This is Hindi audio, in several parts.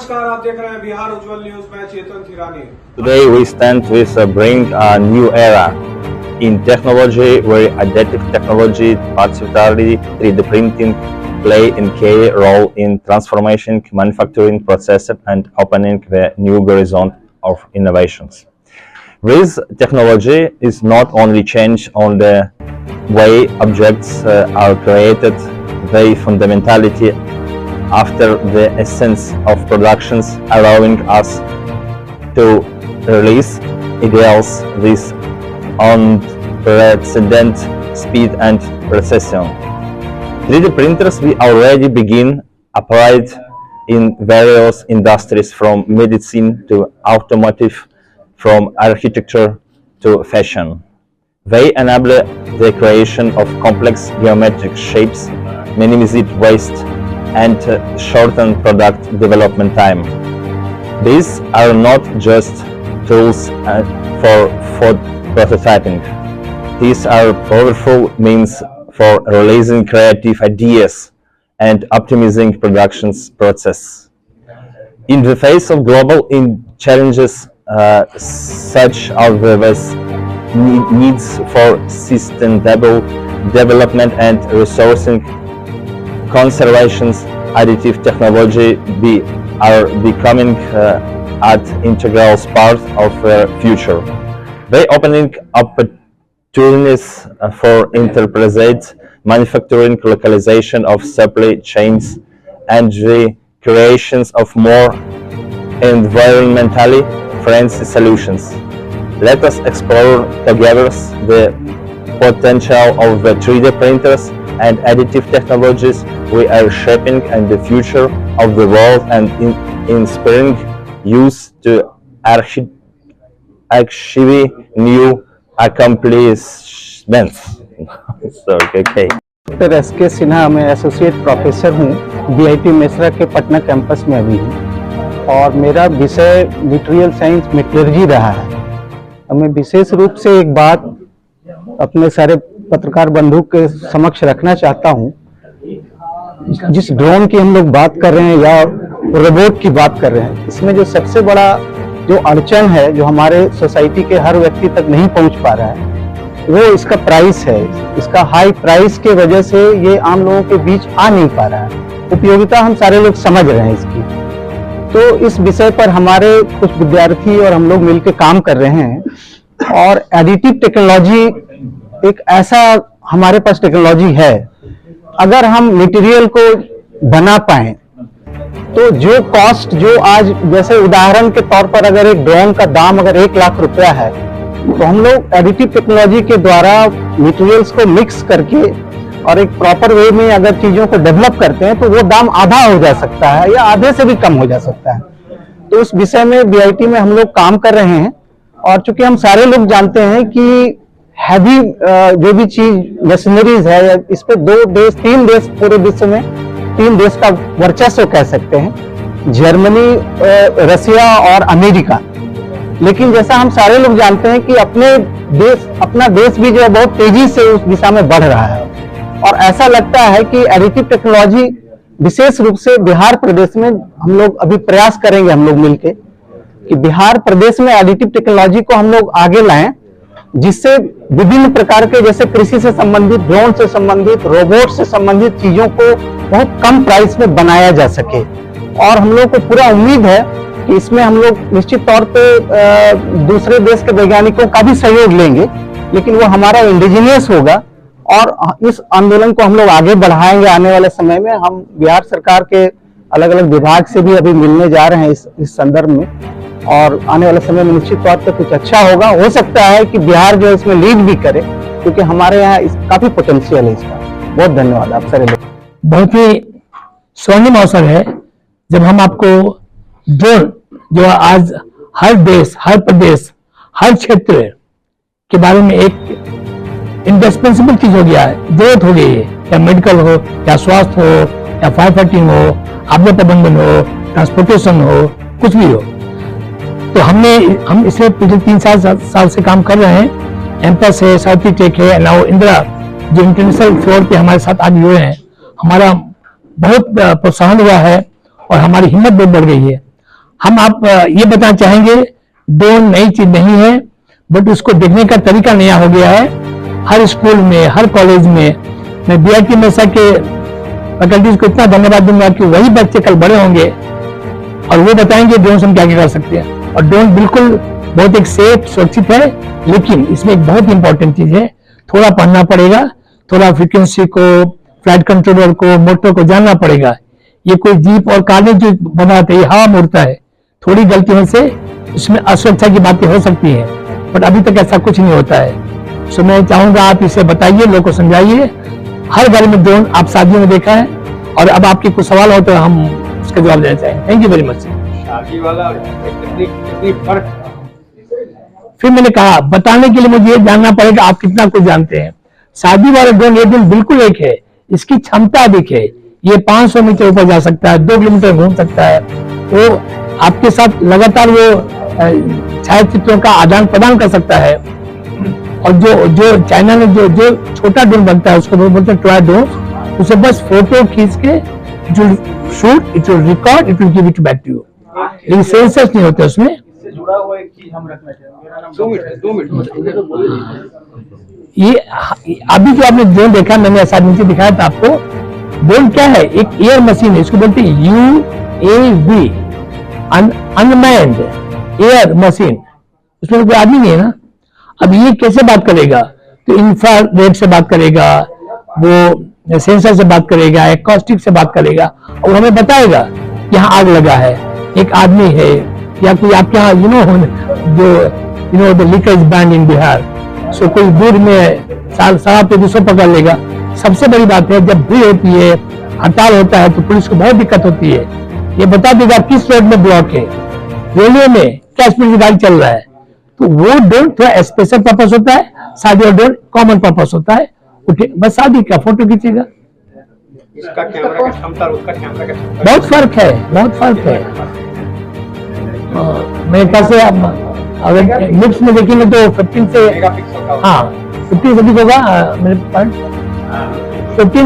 नमस्कार, आप देख रहे हैं बिहार उज्जवल न्यूज में चेतन थिरानी। Today we stand with bring a new era in technology where additive technology, particularly 3D printing, play a key role in transforming manufacturing processes and opening the new horizon of innovations. This technology is not only change on the way objects are created, they fundamentally after the essence of productions, allowing us to release ideals with unprecedented speed and precision. 3D printers we already begin applied in various industries from medicine to automotive, from architecture to fashion. They enable the creation of complex geometric shapes, minimize waste, and shorten product development time. These are not just tools for prototyping. These are powerful means for releasing creative ideas and optimizing production process. In the face of global challenges such as the needs for sustainable development and resourcing conservations, additive technology are becoming an integral part of the future. They opening opportunities for enterprise manufacturing, localization of supply chains, and the creations of more environmentally friendly solutions. Let us explore together the potential of the 3D printers and additive technologies we are shaping and the future of the world and inspiring youth to achieve new accomplishments. Okay. Doctor S K. Sinha, मैं एसोसिएट प्रोफेसर हूँ बीआईटी मेसरा के पटना कैंपस में अभी हूँ और मेरा विषय मटेरियल साइंस मेटलर्जी रहा है। मैं विशेष रूप से एक बात अपने सारे पत्रकार बंधु के समक्ष रखना चाहता हूँ। जिस ड्रोन की हम लोग बात कर रहे हैं या रोबोट की बात कर रहे हैं, इसमें जो सबसे बड़ा जो अड़चन है, जो हमारे सोसाइटी के हर व्यक्ति तक नहीं पहुंच पा रहा है, वो इसका प्राइस है। इसका हाई प्राइस के वजह से ये आम लोगों के बीच आ नहीं पा रहा है। उपयोगिता हम सारे लोग समझ रहे हैं इसकी। तो इस विषय पर हमारे कुछ विद्यार्थी और हम लोग मिलकर काम कर रहे हैं और एडिटिव टेक्नोलॉजी एक ऐसा हमारे पास टेक्नोलॉजी है, अगर हम मटेरियल को बना पाए तो जो कॉस्ट, जो आज जैसे उदाहरण के तौर पर अगर एक ड्रोन का दाम अगर 1 लाख रुपया है, तो हम लोग एडिटिव टेक्नोलॉजी के द्वारा मटेरियल्स को मिक्स करके और एक प्रॉपर वे में अगर चीजों को डेवलप करते हैं तो वो दाम आधा हो जा सकता है या आधे से भी कम हो जा सकता है। तो इस विषय में बीआईटी में हम लोग काम कर रहे हैं और चूंकि हम सारे लोग जानते हैं कि हैवी जो भी चीज मशीनरीज है, इस पे 2 देश 3 देश पूरे विश्व में 3 देश का वर्चस्व कह सकते हैं, जर्मनी, रसिया और अमेरिका। लेकिन जैसा हम सारे लोग जानते हैं कि अपना देश भी जो है बहुत तेजी से उस दिशा में बढ़ रहा है और ऐसा लगता है कि एडिटिव टेक्नोलॉजी विशेष रूप से बिहार प्रदेश में हम लोग अभी प्रयास करेंगे, हम लोग मिलके कि बिहार प्रदेश में एडिटिव टेक्नोलॉजी को हम लोग आगे लाएं, जिससे विभिन्न प्रकार के जैसे कृषि से संबंधित, ड्रोन से संबंधित, रोबोट से संबंधित चीजों को बहुत कम प्राइस में बनाया जा सके। और हम लोग को पूरा उम्मीद है कि इसमें हम लोग निश्चित तौर पे दूसरे देश के वैज्ञानिकों का भी सहयोग लेंगे, लेकिन वो हमारा इंडिजिनियस होगा और इस आंदोलन को हम लोग आगे बढ़ाएंगे। आने वाले समय में हम बिहार सरकार के अलग अलग विभाग से भी अभी मिलने जा रहे हैं इस संदर्भ में और आने वाले समय में निश्चित तौर पर कुछ अच्छा होगा। हो सकता है कि बिहार जो इसमें लीड भी करे, क्योंकि हमारे यहाँ काफी पोटेंशियल है इसका। बहुत धन्यवाद आप सारे लोग। बहुत ही स्वर्णिम अवसर है जब हम आपको ड्रोन, जो आज हर देश, हर प्रदेश, हर क्षेत्र के बारे में एक इंडिस्पेंसिबल चीज हो गया है, जरूरत हो गई है, या मेडिकल हो, या स्वास्थ्य हो, या फायर फाइटिंग हो, आपदा प्रबंधन हो, ट्रांसपोर्टेशन हो, कुछ भी हो। तो हम इसमें पिछले 3 साल से काम कर रहे हैं। एम्पस है, साउथी टेक है, नाउ इंदिरा, जो इंटरनेशनल फ्लोर पे हमारे साथ आज जुड़े हैं। हमारा बहुत प्रोत्साहन हुआ है और हमारी हिम्मत बहुत बढ़ गई है हम आप ये बताना चाहेंगे ड्रोन नई चीज नहीं है, बट उसको देखने का तरीका नया हो गया है। हर स्कूल में, हर कॉलेज में मैं बीआईटी मेसा के फैकल्टीज को इतना धन्यवाद दूंगा कि वही बच्चे कल बड़े होंगे और वो बताएंगे ड्रोन से हम क्या क्या कर सकते हैं। और ड्रोन बिल्कुल बहुत एक सेफ सुरक्षित है, लेकिन इसमें एक बहुत इंपॉर्टेंट चीज है, थोड़ा पढ़ना पड़ेगा, थोड़ा फ्रीक्वेंसी को, फ्लाइट कंट्रोलर को, मोटर को जानना पड़ेगा। ये कोई जीप और कार जो बनाते हैं, हवा में उड़ता है, थोड़ी गलतियों से इसमें असुरक्षा की बातें हो सकती है, बट अभी तक ऐसा कुछ नहीं होता है। सो मैं चाहूंगा आप इसे बताइए, लोगों को समझाइए। हर घर में ड्रोन आप शादियों में देखा है, और अब आपके कुछ सवाल हो तो हम उसका जवाब देना चाहेंगे। Thank you very much. शादी वाला कितनी फर्क। फिर मैंने कहा बताने के लिए मुझे ये जानना पड़ेगा आप कितना कुछ जानते हैं। शादी वाला ड्रोन ये ड्रोन बिल्कुल एक है, इसकी क्षमता अधिक है। ये 500 मीटर ऊपर जा सकता है, 2 किलोमीटर घूम सकता है, वो आपके साथ लगातार वो छायाचित्रों का आदान प्रदान कर सकता है। और जो चाइना में जो छोटा ड्रोन बनता है उसको बोलते हैं टॉय ड्रोन, उसे बस फोटो खींच के it will shoot, it will record, it will give it back to you. लेकिन सेंसर्स नहीं होते उसमें। इससे जुड़ा हुआ एक चीज हम रखना चाहेंगे। 2 मिनट ये अभी जो आपने ड्रोन देखा, मैंने ऐसा नीचे दिखाया था आपको। ड्रोन क्या है? एक एयर मशीन है, इसको बोलते हैं UAV, अनमैन्ड एयर मशीन। उसमें कोई आदमी नहीं है ना। अब ये कैसे बात करेगा? तो इंफ्रारेड से बात करेगा, वो सेंसर से बात करेगा, एकॉस्टिक से बात करेगा, और हमें बताएगा यहाँ आग लगा है, एक आदमी है, या कोई आपके यहाँ जो द लिकर इज बैंड इन बिहार, सो कोई दूर में शराब पे दूसरों पकड़ लेगा। सबसे बड़ी बात है, जब भीड़ होती है, हड़ताल होता है, तो पुलिस को बहुत दिक्कत होती है। ये बता देगा किस रोड में ब्लॉक है, रेलवे में क्या स्पीड की गाड़ी चल रहा है। तो वो ड्रोन थोड़ा स्पेशल पर्पस होता है, शादी और ड्रोन कॉमन पर्पस होता है। उठे बस शादी का फोटो खींचेगा। इसका कैमरा का क्षमता और उसका कैमरा का क्षमता बहुत फर्क है, बहुत फर्क है। मेरे ख्याल से आप अगर मिक्स में देखेंगे तो 15 से, मेगापिक्सल का हाँ 15 से अधिक होगा। मेरे पास 15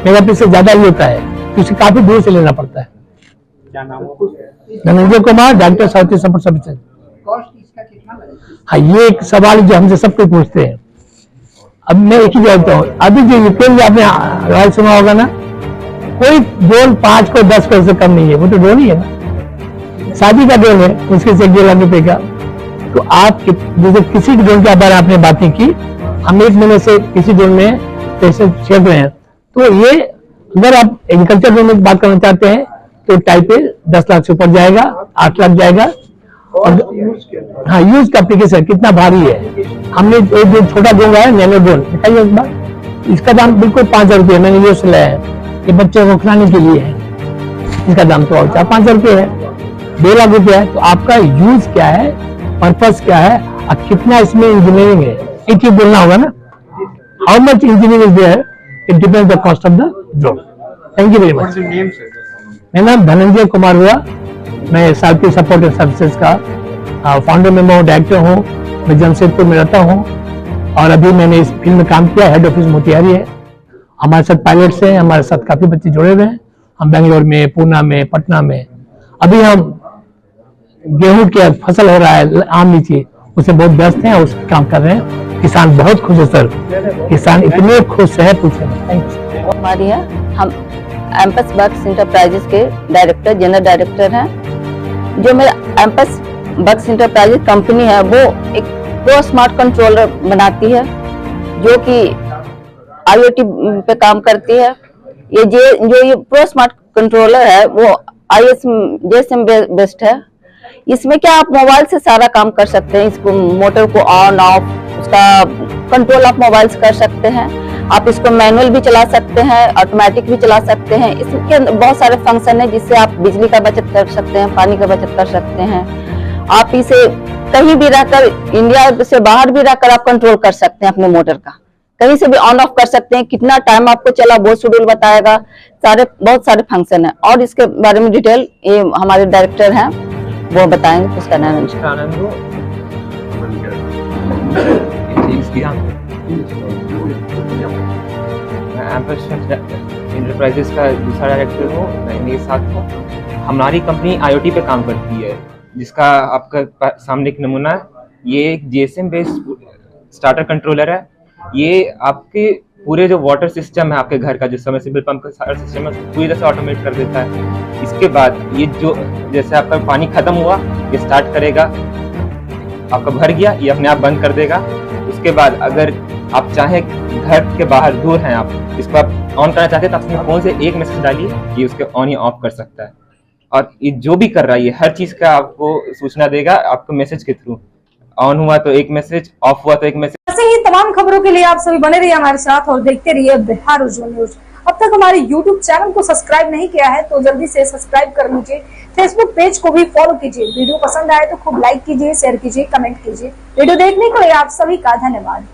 मेगापिक्सल ज्यादा ही होता है, तो उसे काफी दूर से लेना पड़ता है। क्या नाम है? Dhananjay Kumar, director south east support services. हाँ, ये एक सवाल जो हमसे सबको पूछते हैं। अब मैं एक ही जानता हूँ, अभी जो यूक्रेन में आपने राय सुना होगा ना, कोई ड्रोन 5 को 10 करोड़ से कम नहीं है, वो तो ड्रोन ही है ना। शादी का ड्रोन है, उसके से 1 लाख रुपए का। तो आप जैसे किसी ड्रोन के बारे में आपने बातें की, हम 1 महीने से किसी ड्रोन में पैसे छेड़ रहे हैं। तो ये अगर आप एग्रीकल्चर ड्रोन में बात करना चाहते हैं तो टाइप पे 10 लाख से ऊपर जाएगा, 8 लाख जाएगा। और हाँ, यूज का एप्लीकेशन कितना भारी है। हमने एक जो छोटा ड्रोन है, नैनो ड्रोन, दिखाइए एक बार। इसका दाम बिल्कुल 5,000 रुपये, मैंने ये से लाया है। ये बच्चों को खिलाने के लिए है, इसका दाम तो और 4-5 रुपये है, 2 लाख रुपये है। तो आपका यूज क्या है, पर्पस क्या है, और कितना इसमें इंजीनियरिंग है, एक ही बोलना होगा ना। How much engineering is there, it depends the cost of the drone. Thank you very much. मेरा नाम धनंजय कुमार हुआ, मैं साउथ ईस्ट सपोर्ट सर्विसेज का फाउंडर मेंबर डायरेक्टर हूँ। मैं जमशेदपुर में रहता हूँ, और अभी मैंने इस फील्ड में काम किया। हेड ऑफिस मोतिहारी है। हमारे साथ पायलट्स हैं, हमारे साथ काफी बच्चे जुड़े हुए हैं। हम बेंगलोर में, पूना में, पटना में। अभी हम गेहूं की फसल हो रहा है, आम लीची, उससे बहुत व्यस्त हैं, उस काम कर रहे हैं। किसान बहुत खुश है सर, किसान इतने खुश है, पूछे। Thank you. हमारी है, हम एम्पस बक्स इंटरप्राइजेस के डायरेक्टर, जनरल डायरेक्टर हैं। जो मेरा एम्पस बक्स इंटरप्राइजेस कंपनी है, वो एक प्रो स्मार्ट कंट्रोलर बनाती है, जो कि IoT पे काम करती है। ये प्रो स्मार्ट कंट्रोलर है, वो ISM बेस्ड है। इसमें क्या आप मोबाइल से सारा काम कर सकते हैं। इसको मोटर को ऑन ऑफ, उसका कंट्रोल आप मोबाइल से कर सकते हैं। आप इसको मैनुअल भी चला सकते हैं, ऑटोमेटिक भी चला सकते हैं। इसके बहुत सारे फंक्शन है, जिससे आप बिजली का बचत कर सकते हैं, पानी का बचत कर सकते हैं। आप इसे कहीं भी रहकर, इंडिया से बाहर भी रहकर आप कंट्रोल कर सकते हैं अपने मोटर का। कहीं से भी ऑन ऑफ कर सकते हैं, कितना टाइम आपको चला वो शेड्यूल बताएगा। बहुत सारे फंक्शन है, और इसके बारे में डिटेल ये हमारे डायरेक्टर हैं, वो बताएंगे। उसका नाम Ampersand इंटरप्राइजेस का दूसरा डायरेक्टर हूँ, मैं मेरे साथ हूँ। हमारी कंपनी IoT पे काम करती है, जिसका आपका सामने एक नमूना है। ये एक GSM बेस्ड स्टार्टर कंट्रोलर है। ये आपके पूरे जो वाटर सिस्टम है आपके घर का, जो सबमर्सिबल पंप का सारा सिस्टम है, पूरी तरह से ऑटोमेट कर देता है। इसके बाद ये जो जैसे आपका पानी खत्म हुआ, ये स्टार्ट करेगा, आपका भर गया, ये अपने आप बंद कर देगा। उसके बाद अगर आप चाहें घर के बाहर दूर हैं, आप इसको आप ऑन करना चाहते हैं, तो अपने फोन से एक मैसेज डालिए, ये उसके ऑन या ऑफ कर सकता है। और ये जो भी कर रहा है, ये हर चीज का आपको सूचना देगा आपको मैसेज के थ्रू। ऑन हुआ तो एक मैसेज, ऑफ हुआ तो एक मैसेज। ऐसे ही तमाम खबरों के लिए आप सभी बने रहिए हमारे साथ और देखते रहिए बिहार उज्जवल न्यूज। अब तक हमारे YouTube चैनल को सब्सक्राइब नहीं किया है तो जल्दी से सब्सक्राइब कर लीजिए। फेसबुक पेज को भी फॉलो कीजिए। वीडियो पसंद आए तो खूब लाइक कीजिए, शेयर कीजिए, कमेंट कीजिए। वीडियो देखने के लिए आप सभी का धन्यवाद।